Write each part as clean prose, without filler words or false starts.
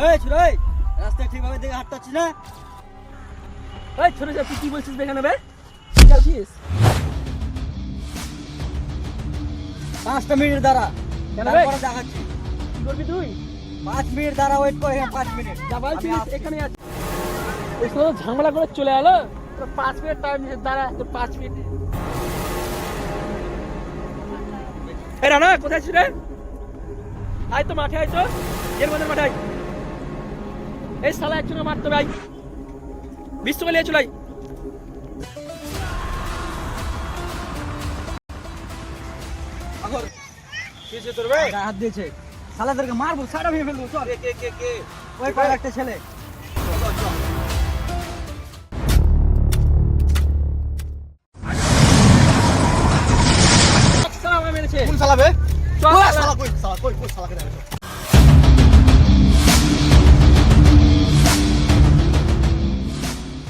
এই ছোড়া এই রাস্তায় ঠিকভাবে দেখে হাঁটতাছিস না? এই ছোট তুই কি বলছিস এখানে বে? কি বলছিস? 5টা মিনিট দাঁড়া, কেন বে? তারপরে দেখাচ্ছি। কি করবি তুই? 5 মিনিট দাঁড়া, ওয়েট কর, 5 মিনিট। যা আমি বলছিস আসছি। এখানে আছে। ওই সময় ঝামেলা করে চলে এলো, তোর 5 মিনিট টাইম দিতে দাঁড়া, তোর 5 মিনিট। এই রানা কোথায় ছিস রে? আয় তো মাঠে, আয় তো এর মধ্যে মাঠে আয়। এই শালা একজনে মারতে ভাই, বিশ্ব বলিয়ে চলাই। কিসে তোর বে? গায়ে হাত দিয়েছে। শালাদেরকে মারবো, সাড়া ভেঙে ফেলবো। চল। কে? ওই পাড়ার একটা ছেলে। শালা আমায় মেরেছে। কোন শালা বে? চল, ওই শালা। শালা কই শালাকে দেখো।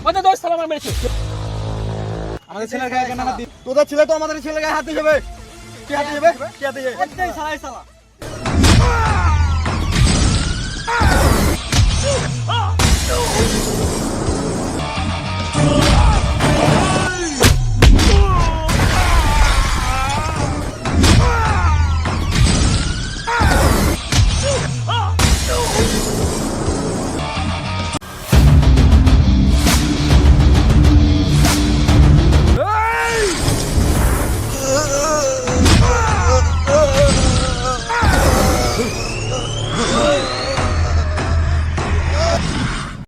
ওদের দোষ শালা আমায় মেরেছে। আমাদের ছেলের গায়ে কেন হাত দিই? তোদের ছেলে তো আমাদের ছেলের গায়ে হাত দিয়ে যাবে। কি হাত দিয়ে যাবে? এই শালা।